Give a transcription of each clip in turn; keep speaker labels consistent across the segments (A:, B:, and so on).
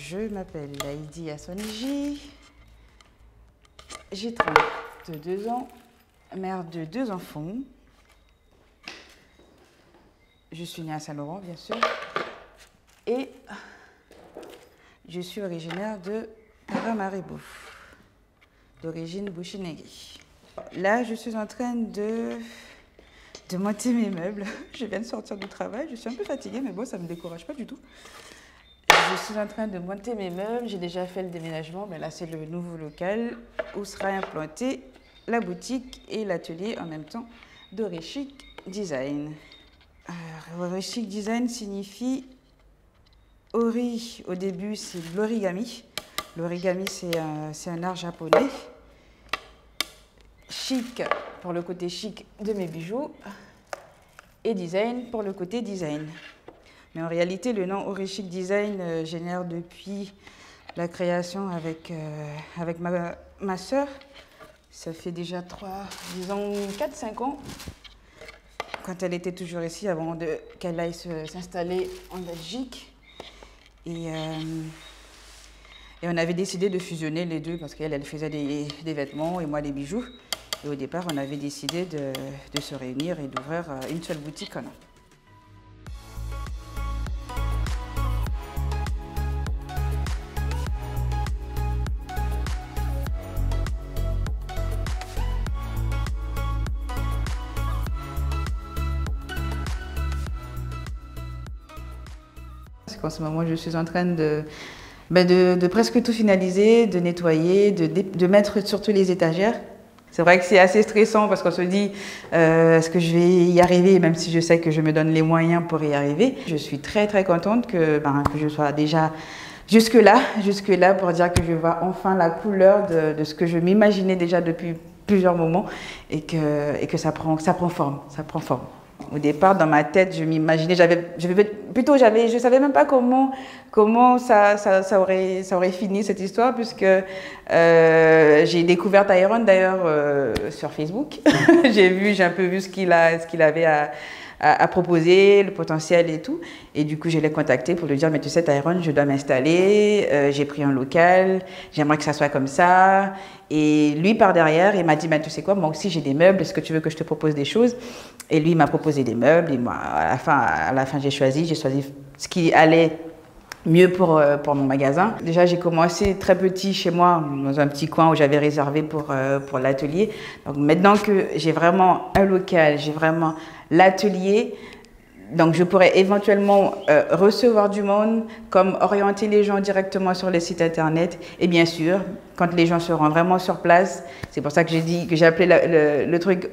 A: Je m'appelle Laïdi Assonji, j'ai 32 ans, mère de 2 enfants. Je suis née à Saint-Laurent, bien sûr, et je suis originaire de Paramaribo, d'origine Bouchinegri. Là, je suis en train de monter mes meubles. Je viens de sortir du travail, je suis un peu fatiguée, mais bon, ça ne me décourage pas du tout. Je suis en train de monter mes meubles, j'ai déjà fait le déménagement, mais là c'est le nouveau local où sera implantée la boutique et l'atelier en même temps d'Orichic Design. Orichic Design signifie Ori, au début c'est l'origami. L'origami c'est un art japonais. Chic pour le côté chic de mes bijoux et design pour le côté design. Mais en réalité, le nom Orichic Design génère depuis la création avec ma sœur. Ça fait déjà 4-5 ans, quand elle était toujours ici, avant qu'elle aille s'installer en Belgique. Et on avait décidé de fusionner les deux parce qu'elle faisait des vêtements et moi des bijoux. Et au départ, on avait décidé de se réunir et d'ouvrir une seule boutique en un. En ce moment, je suis en train de presque tout finaliser, de nettoyer, de mettre surtout les étagères. C'est vrai que c'est assez stressant parce qu'on se dit est-ce que je vais y arriver, même si je sais que je me donne les moyens pour y arriver. Je suis très très contente que je sois déjà jusque-là pour dire que je vois enfin la couleur de ce que je m'imaginais déjà depuis plusieurs moments et que ça prend forme. Au départ, dans ma tête, je m'imaginais, je savais même pas comment ça aurait fini cette histoire, puisque j'ai découvert Iron d'ailleurs sur Facebook. J'ai un peu vu ce qu'il avait à proposer, le potentiel et tout. Et du coup, je l'ai contacté pour lui dire, mais tu sais, Tyrone, je dois m'installer, j'ai pris un local, j'aimerais que ça soit comme ça. Et lui, par derrière, il m'a dit, mais tu sais quoi, moi aussi j'ai des meubles, est-ce que tu veux que je te propose des choses? Et lui, il m'a proposé des meubles, et moi, à la fin j'ai choisi ce qui allait mieux pour mon magasin. Déjà, j'ai commencé très petit chez moi, dans un petit coin où j'avais réservé pour l'atelier. Donc maintenant que j'ai vraiment un local, j'ai vraiment l'atelier, donc je pourrais éventuellement recevoir du monde, comme orienter les gens directement sur les sites internet. Et bien sûr, quand les gens seront vraiment sur place, c'est pour ça que j'ai appelé le truc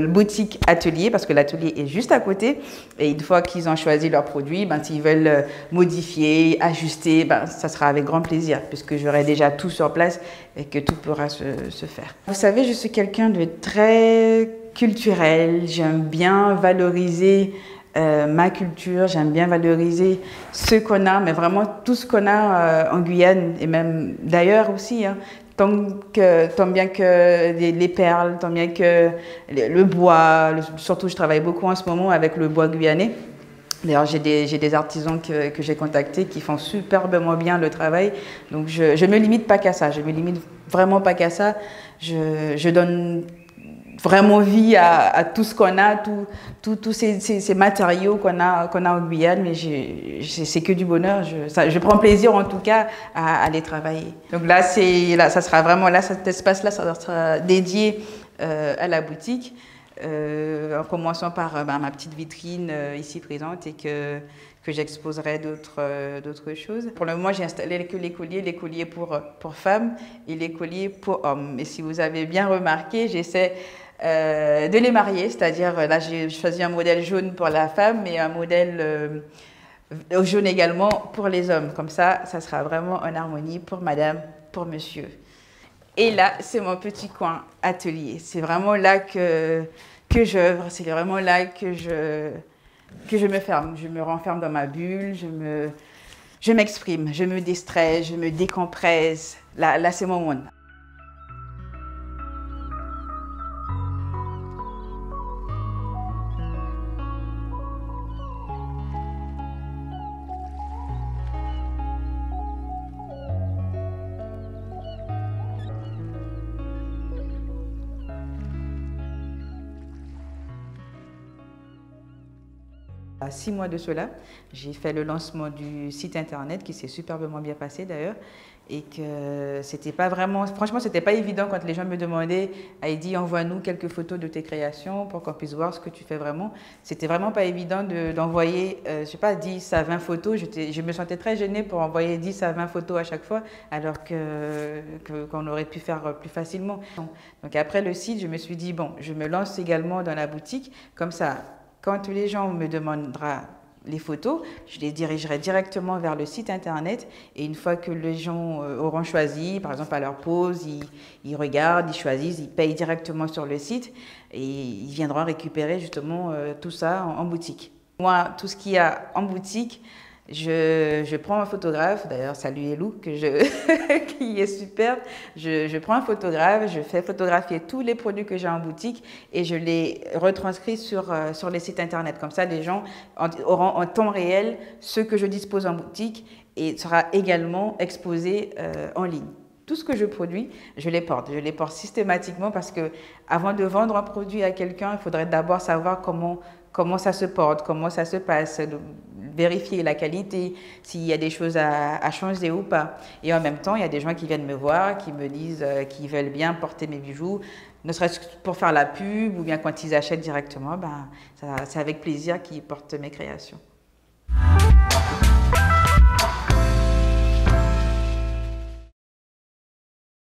A: boutique atelier, parce que l'atelier est juste à côté. Et une fois qu'ils ont choisi leurs produits, s'ils veulent modifier, ajuster, ça sera avec grand plaisir, puisque j'aurai déjà tout sur place et que tout pourra se faire. Vous savez, je suis quelqu'un de très culturel, j'aime bien valoriser ma culture, j'aime bien valoriser ce qu'on a, mais vraiment tout ce qu'on a en Guyane et même d'ailleurs aussi. Hein, tant bien que les perles, tant bien que le bois, surtout je travaille beaucoup en ce moment avec le bois guyanais. D'ailleurs, j'ai des artisans que j'ai contactés qui font superbement bien le travail. Donc je me limite pas qu'à ça, je me limite vraiment pas qu'à ça. Je donne vraiment vie à tout ce qu'on a, tous ces matériaux qu'on a en Guyane, mais c'est que du bonheur. Je prends plaisir en tout cas à les travailler. Donc là, ça sera vraiment là, cet espace-là, ça sera dédié à la boutique, en commençant par ma petite vitrine ici présente et que j'exposerai d'autres choses. Pour le moment, j'ai installé que les colliers pour femmes et les colliers pour hommes. Et si vous avez bien remarqué, j'essaie de les marier, c'est-à-dire là j'ai choisi un modèle jaune pour la femme et un modèle jaune également pour les hommes. Comme ça sera vraiment en harmonie pour madame, pour monsieur. Et là, c'est mon petit coin atelier. C'est vraiment là que j'œuvre, c'est vraiment là que je me ferme. Je me renferme dans ma bulle, je m'exprime, je me déstresse, je me décompresse. Là c'est mon monde. À 6 mois de cela, j'ai fait le lancement du site internet qui s'est superbement bien passé d'ailleurs et que c'était pas vraiment, franchement c'était pas évident quand les gens me demandaient Heidi envoie-nous quelques photos de tes créations pour qu'on puisse voir ce que tu fais vraiment. C'était vraiment pas évident d'envoyer, je sais pas, 10 à 20 photos. Je me sentais très gênée pour envoyer 10 à 20 photos à chaque fois alors qu'on aurait pu faire plus facilement. Donc après le site, je me suis dit bon, je me lance également dans la boutique comme ça. Quand tous les gens me demanderont les photos, je les dirigerai directement vers le site internet et une fois que les gens auront choisi, par exemple à leur pause, ils regardent, ils choisissent, ils payent directement sur le site et ils viendront récupérer justement tout ça en boutique. Moi, tout ce qu'il y a en boutique, je prends un photographe, d'ailleurs salut Elou, qui est superbe, je prends un photographe, je fais photographier tous les produits que j'ai en boutique et je les retranscris sur les sites internet. Comme ça, les gens auront en temps réel ce que je dispose en boutique et sera également exposé en ligne. Tout ce que je produis, je les porte. Je les porte systématiquement parce que avant de vendre un produit à quelqu'un, il faudrait d'abord savoir comment ça se porte, comment ça se passe, vérifier la qualité, s'il y a des choses à changer ou pas. Et en même temps, il y a des gens qui viennent me voir, qui me disent qu'ils veulent bien porter mes bijoux, ne serait-ce que pour faire la pub ou bien quand ils achètent directement, c'est avec plaisir qu'ils portent mes créations.